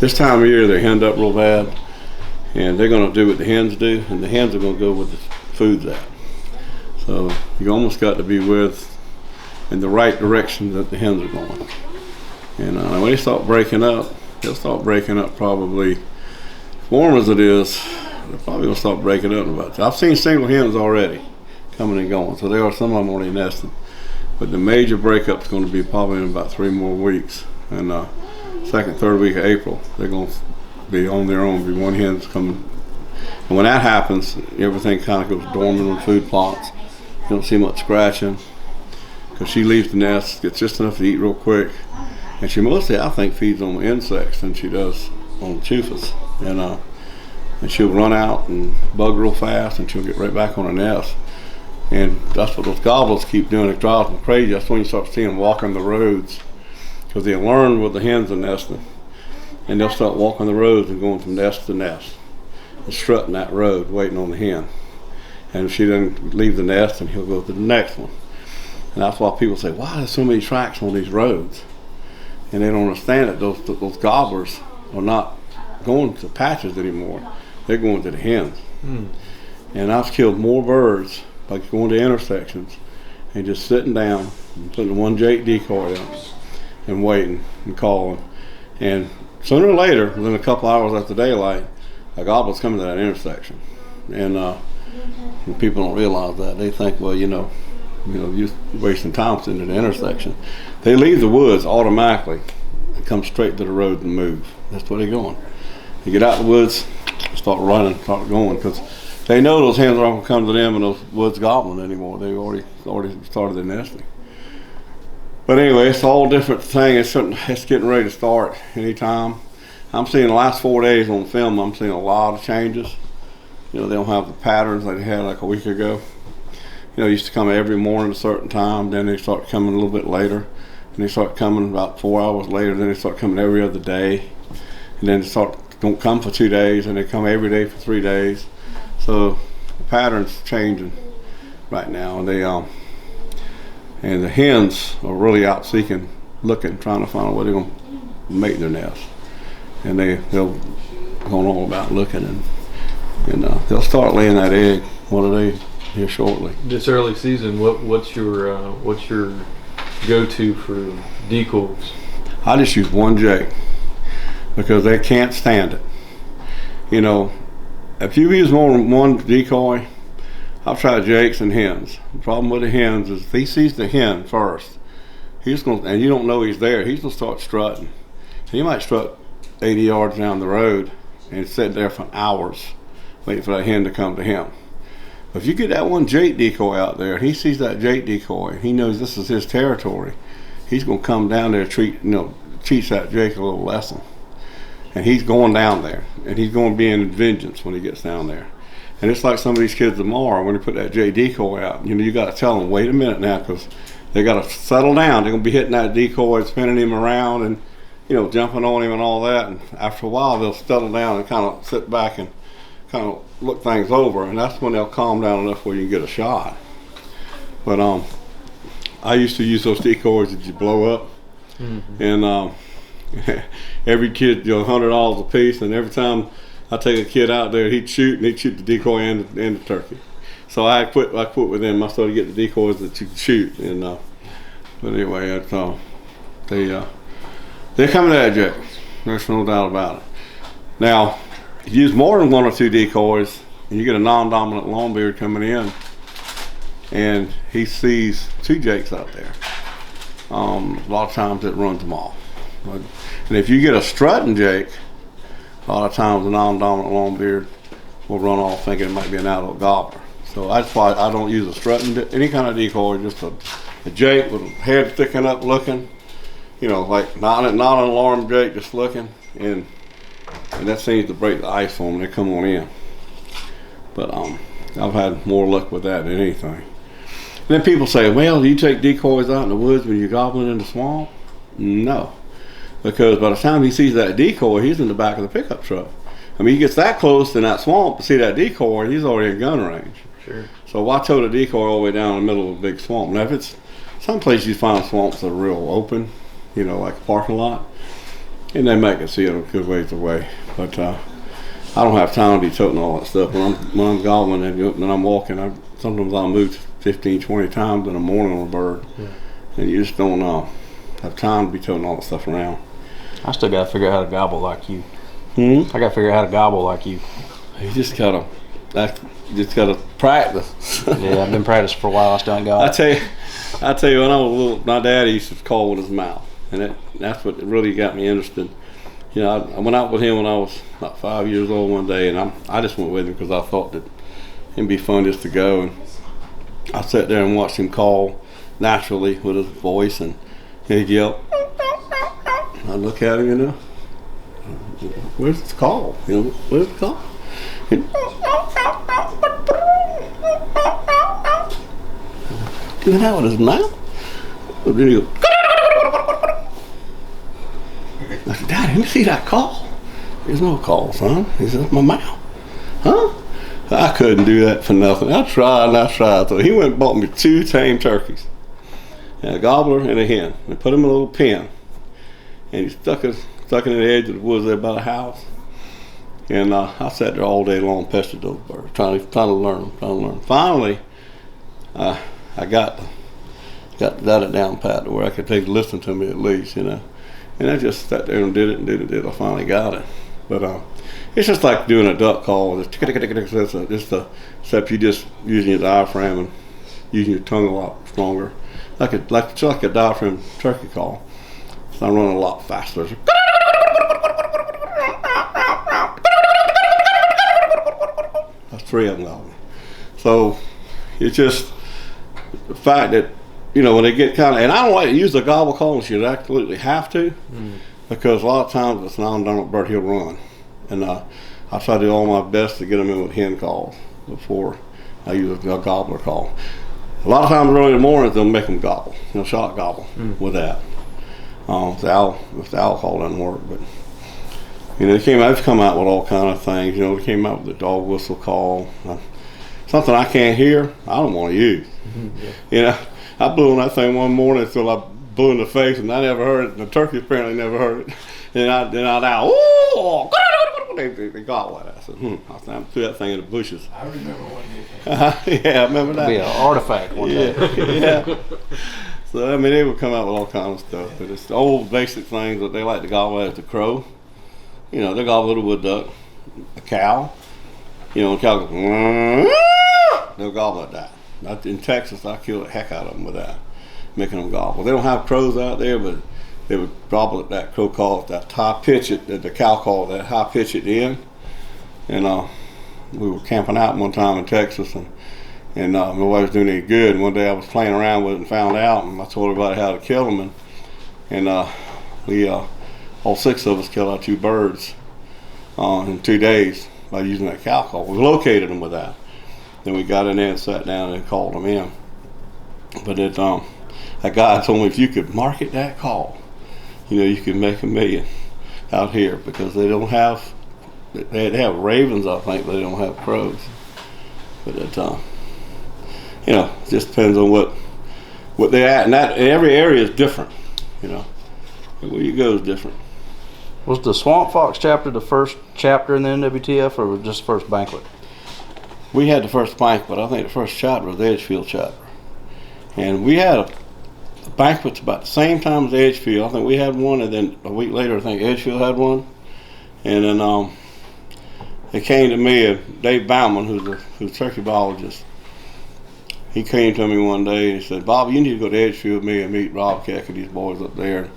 This time of year they henned up real bad, and they're going to do what the hens do, and the hens are going to go where the food's at. So you almost got to be in the right direction that the hens are going. And when they start breaking up, they'll start breaking up probably, warm as it is, they're probably going to start breaking up in about. I've seen single hens already coming and going, so there are some of them already nesting. But the major breakup's going to be probably in about 3 more weeks. And second, third week of April, they're going to be on their own. Be one hen's coming. And when that happens, everything kind of goes dormant on food plots. You don't see much scratching because she leaves the nest, gets just enough to eat real quick. And she mostly, I think, feeds on the insects than she does on the chufas. And she'll run out and bug real fast, and she'll get right back on her nest. And that's what those gobblers keep doing. It drives them crazy. That's when you start seeing them walking the roads, because they'll learn where the hens are nesting, and they'll start walking the roads and going from nest to nest and strutting that road, waiting on the hen. And if she doesn't leave the nest, then he'll go to the next one. And that's why people say, "Why there's so many tracks on these roads?" And they don't understand that those gobblers are not going to patches anymore. They're going to the hens. And I've killed more birds by going to intersections and just sitting down and putting one Jake decoy out and waiting and calling. And sooner or later, within a couple hours after daylight, a gobbler's coming to that intersection. And people don't realize that. They think, well, you're wasting time sitting at the intersection. They leave the woods automatically and come straight to the road and move. That's where they're going. They get out of the woods, start running, start going, because they know those hens aren't going to come to them in those woods gobbling anymore. They've already started their nesting. But anyway, it's all different thing. It's getting ready to start anytime. I'm seeing the last 4 days on film, I'm seeing a lot of changes. They don't have the patterns like they had like a week ago. They used to come every morning at a certain time, then they start coming a little bit later, and they start coming about 4 hours later, then they start coming every other day, and then they don't come for 2 days, and they come every day for 3 days. So the pattern's changing right now, and the hens are really out seeking, looking, trying to find out where they're going to make their nest, and they'll go on about looking, and they'll start laying that egg one day here shortly. This early season, what's your go-to for decoys? I just use one Jake because they can't stand it. If you use more than one decoy, I've tried Jakes and hens. The problem with the hens is if he sees the hen first, and you don't know he's there, he's gonna start strutting. He might strut 80 yards down the road and sit there for hours waiting for that hen to come to him. But if you get that one Jake decoy out there, he sees that Jake decoy, he knows this is his territory, he's gonna come down there and teach that Jake a little lesson. And he's going down there, and he's going to be in vengeance when he gets down there. And it's like some of these kids tomorrow, when they put that J decoy out, you got to tell them, wait a minute now, because they got to settle down. They're going to be hitting that decoy, spinning him around, and jumping on him and all that. And after a while, they'll settle down and kind of sit back and kind of look things over, and that's when they'll calm down enough where you can get a shot. But I used to use those decoys that you blow up, and every kid, $100 a piece, and every time I take a kid out there, he'd shoot the decoy and the turkey. So I quit with them. I started getting the decoys that you could shoot, and but anyway, they're coming at you. There's no doubt about it. Now, if you use more than 1 or 2 decoys, and you get a non-dominant longbeard coming in, and he sees 2 Jakes out there, a lot of times it runs them off. And if you get a strutting Jake, a lot of times a non-dominant longbeard will run off thinking it might be an adult gobbler. So that's why I don't use a strutting, any kind of decoy, just a Jake with a head sticking up looking, like not an alarm Jake, just looking, and that seems to break the ice for them. They come on in. But I've had more luck with that than anything. And then people say, well, do you take decoys out in the woods when you're gobbling in the swamp? No. Because by the time he sees that decoy, he's in the back of the pickup truck. I mean, he gets that close in that swamp to see that decoy, he's already in gun range. Sure. So why tow the decoy all the way down in the middle of a big swamp? Now, if it's some places you find swamps that are real open, like a parking lot, And they make it see it a good ways away. But I don't have time to be toting all that stuff. When I'm gobbling and when I'm walking, sometimes I'll move 15, 20 times in the morning on a bird. Yeah. And you just don't have time to be toting all that stuff around. I still got to figure out how to gobble like you. I got to figure out how to gobble like you. You just gotta practice. Yeah, I've been practicing for a while. I still ain't got it. I tell you, when I was little, my daddy used to call with his mouth, and that's what really got me interested. You know, I went out with him when I was about 5 years old one day, and I just went with him because I thought that it'd be fun just to go. And I sat there and watched him call naturally with his voice, and he'd yell. I look at him, you know, where's the call? You know, where's the call? Doing that with his mouth? And then he goes, I said, Daddy, let me see that call. There's no call, son. He said, my mouth. Huh? I couldn't do that for nothing. I tried. So he went and bought me 2 tame turkeys, and a gobbler and a hen, and put them in a little pen. And he stuck it in the edge of the woods there by the house. And I sat there all day long, pestered those birds, trying to learn. Finally, I got it down pat to where I could listen to me at least, you know. And I just sat there and did it. I finally got it. But it's just like doing a duck call. Except you just using your diaphragm and using your tongue a lot stronger, like a diaphragm turkey call. So I run a lot faster. That's 3 of them going. So it's just the fact that, you know, when they get kind of, and I don't like to use the gobble call unless you absolutely have to, because a lot of times it's non-dominant bird, he'll run. And I try to do all my best to get them in with hen calls before I use a gobbler call. A lot of times early in the mornings they'll make them gobble, you know, shot gobble with that. If the owl call doesn't work, but you know, they've come out with all kind of things. You know, they came out with the dog whistle call, something I can't hear. I don't want to use. Yeah. You know, I blew on that thing one morning until I blew in the face, and I never heard it. And the turkey apparently never heard it. Then I ooh, they got what I said. I threw that thing in the bushes. I remember one day. Yeah, I remember that. It'll be an artifact one day. Yeah. So I mean, they would come out with all kinds of stuff, but it's the old basic things that they like to gobble at the crow. You know, they gobble at a wood duck, a cow. You know, a cow goes, they'll gobble at that. In Texas, I killed the heck out of them with that, making them gobble. They don't have crows out there, but they would gobble at that crow call, that high pitch at the cow call, that high pitch at the end. And we were camping out one time in Texas, and nobody was doing any good. And one day I was playing around with it and found out, and I told everybody how to kill them. And we all 6 of us killed our 2 birds in 2 days by using that cow call. We located them with that. Then we got in there and sat down and called them in. But that guy told me if you could market that call, you know, you could make $1 million out here, because they have ravens, I think, but they don't have crows. But you know, it just depends on what they're at, and every area is different. You know, where you go is different. Was the Swamp Fox chapter the first chapter in the NWTF, or was it just the first banquet? We had the first banquet. I think the first chapter was the Edgefield chapter, and we had a banquet about the same time as Edgefield. I think we had one, and then a week later, I think Edgefield had one. And then they came to me, Dave Bauman, who's a turkey biologist. He came to me one day and he said, "Bob, you need to go to Edgefield with me and meet Rob Keck and these boys up there."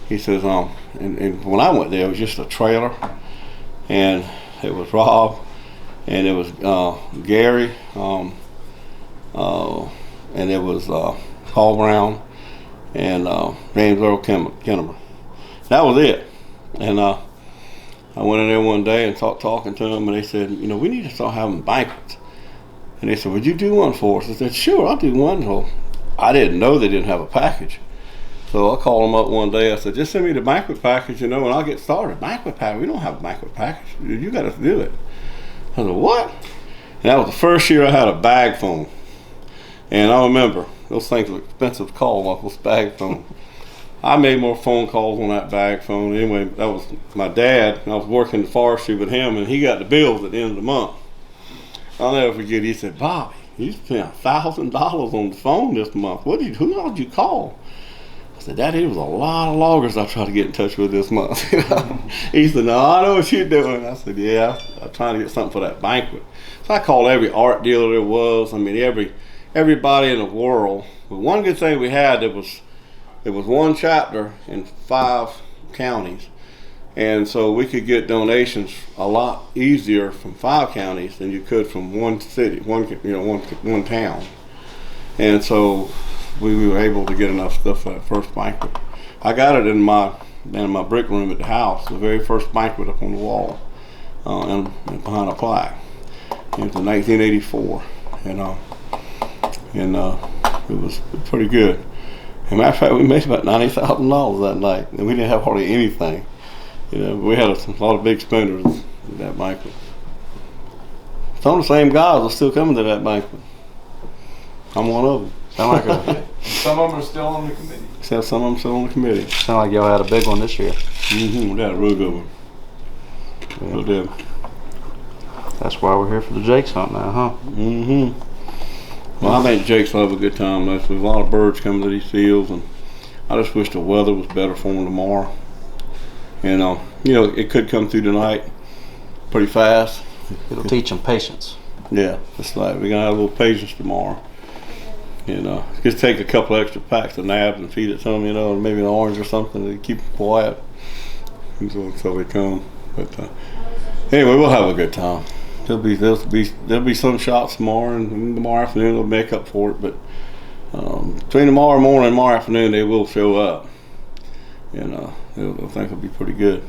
He says, and when I went there, it was just a trailer, and it was Rob, and it was Gary, and it was Paul Brown, and James Earl Kinnemer. That was it. And I went in there one day and talking to them, and they said, you know, we need to start having banquets. And they said, would you do one for us? I said, sure, I'll do one. So I didn't know they didn't have a package. So I called them up one day. I said, just send me the banquet package, you know, and I'll get started. Banquet package? We don't have a banquet package. You got to do it. I said, what? And that was the first year I had a bag phone. And I remember, those things were expensive to call off this bag phone. I made more phone calls on that bag phone. Anyway, that was my dad. I was working the forestry with him, and he got the bills at the end of the month. I'll never forget. He said, "Bobby, you spent $1,000 on the phone this month. Who all did you call?" I said, "Daddy, it was a lot of loggers I tried to get in touch with this month." He said, "No, I know what you're doing." I said, "Yeah, I'm trying to get something for that banquet." So I called every art dealer there was. I mean, everybody in the world. But one good thing we had, it was one chapter in 5 counties, and so we could get donations a lot easier from 5 counties than you could from one city, one town. And so we were able to get enough stuff for that first banquet. I got it in my brick room at the house, the very first banquet up on the wall, and behind a plaque. It was in 1984, and it was pretty good. As a matter of fact, we made about $90,000 that night, and we didn't have hardly anything. We had a lot of big spenders at that banquet. Some of the same guys are still coming to that banquet. I'm one of them. Sound like Some of them are still on the committee. Except some of them still on the committee. y'all had a big one this year. We had a real good one. Real did. That's why we're here for the Jakes hunt now, huh? Well, I think Jake's will have a good time. There's a lot of birds coming to these fields, and I just wish the weather was better for them tomorrow. And it could come through tonight pretty fast. It'll teach them patience. Yeah, it's like we're gonna have a little patience tomorrow. Just take a couple extra packs of nabs and feed it to them, and maybe an orange or something to keep them quiet until they come. But anyway, we'll have a good time. There'll be some shots tomorrow, and tomorrow afternoon they'll make up for it. But between tomorrow morning and tomorrow afternoon, they will show up, and I think it'll be pretty good.